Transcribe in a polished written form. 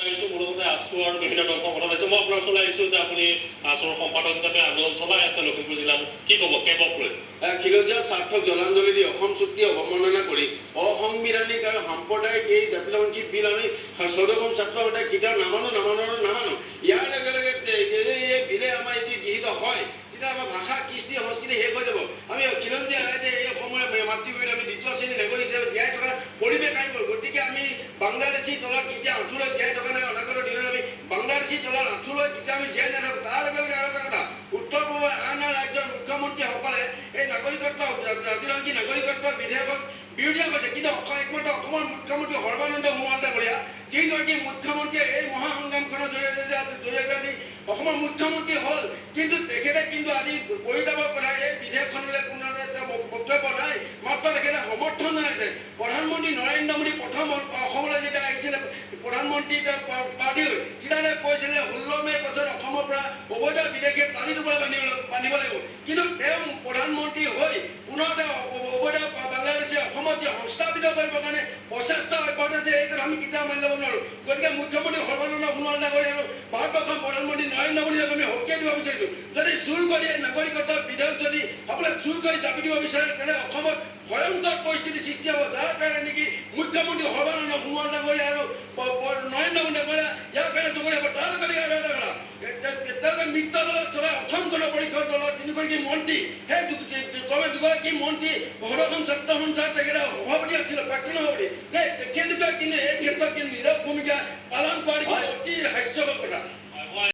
মূলতে আছু আৰু বিভিন্ন দলৰ কথা পাইছোঁ মই আপোনাৰ ওচৰলৈ আহিছোঁ যে আপুনি আছুৰ সম্পাদক হিচাপে আন্দোলন চলাই আছে লখিমপুৰ জিলাত কি ক'ব কেবক লৈ খিলঞ্জীয়া স্বাৰ্থক জলাঞ্জলি দি অসম চুক্তি অৱমাননা কৰি অসাংবিধানিক আৰু সাম্প্ৰদায়িক এই জাতিসংঘিক বিল আমি ১৪তম ছাত্ৰ সদায় কেতিয়াও নামানো ইয়াৰ লগে লগে এই বিলে আমাৰ যদি গৃহীত হয় তেতিয়া আমাৰ ভাষা কৃষ্টি সংস্কৃতি শেষ হৈ যাব আমি খিলঞ্জীয়া ৰাইজে এই অসমৰ মাতৃভূমিত আমি দ্বিতীয় শ্ৰেণীৰ নাগৰিক হিচাপে জীয়াই থকাৰ পৰিৱেশ আহিব গতিকে আমি বাংলাদেশী তলত কেতিয়া আঁঠুলৈ জীয়াই থকা নাই অনাগত দিনত আমি বাংলাদেশী তলত আঁঠুলৈ কেতিয়া আমি জীয়াই নাথাকোঁ তাৰ লগে লগে আৰু এটা কথা উত্তৰ পূৰ্বৰ আন ৰাজ্যৰ মুখ্যমন্ত্ৰীসকলে এই নাগৰিকত্ব জাতিসংঘী নাগৰিকত্ব বিধেয়কক বিৰোধিতা কৰিছে কিন্তু একমাত্ৰ অসমৰ মুখ্যমন্ত্ৰী সৰ্বানন্দ সোণোৱাল ডাঙৰীয়া যিগৰাকী মুখ্যমন্ত্ৰীয়ে এই মহাসংগ্ৰামখনৰ জৰিয়তে অসমৰ মুখ্যমন্ত্ৰী হ'ল কিন্তু তেখেতে কিন্তু আজি পৰিতাপৰ কথা এই বিধেয়কখনলৈ কোনো বক্তব্য নাই মাত্ৰ তেখেতে সমৰ্থন জনাইছে প্ৰধানমন্ত্ৰী নৰেন্দ্ৰ মোদী প্ৰথম অসমলৈ যেতিয়া আহিছিলে প্ৰধানমন্ত্ৰী প্ৰাৰ্থী হৈ তেতিয়া কৈছিলে 16 মে'ৰ পাছত অসমৰ পৰা অবৈধ বিদেশী টানি টোপোলা বান্ধিব লাগিব কিন্তু তেওঁ প্ৰধানমন্ত্ৰী হৈ পুনৰ তেওঁ অবৈধ বাংলাদেশে অসমত যে সংস্থাপিত কৰিবৰ কাৰণে প্ৰচেষ্টা অব্যাহত আছে এই কথা আমি কেতিয়াও মানি ল'ব নোৱাৰোঁ গতিকে মুখ্যমন্ত্ৰী সৰ্বানন্দ সোণোৱাল ডাঙৰীয়া আৰু ভাৰতবৰ্ষৰ প্ৰধানমন্ত্ৰী নৰেন্দ্ৰ মোদীক আমি সকীয়াই দিব বিচাৰিছোঁ যদি জোৰ কৰি এই নাগৰিকত্ব বিধেয়ক যদি আপোনাক জোৰ কৰি জাপি দিব বিচাৰে তেনে অসমত ভয়ংকৰ পৰিস্থিতি সৃষ্টি হ'ব যাৰ কাৰণে নেকি মুখ্যমন্ত্ৰী সৰ্বানন্দ সোণোৱাল ডাঙৰীয়া আৰু নৰেন্দ্ৰ মোদী ডাঙৰীয়া ইয়াৰ কাৰণে জগৰীয়া হ'ব তাৰ লগে আৰু এটা কথা তেওঁলোকে মিত্ৰ দলত থকা অসম গণ পৰিষদ দলৰ তিনিগৰাকী মন্ত্ৰী সেই দুগৰাকী মন্ত্ৰী ১৭খন ছাত্ৰ সন্থাৰ তেখেতে সভাপতি আছিলে প্ৰাক্তন সভাপতি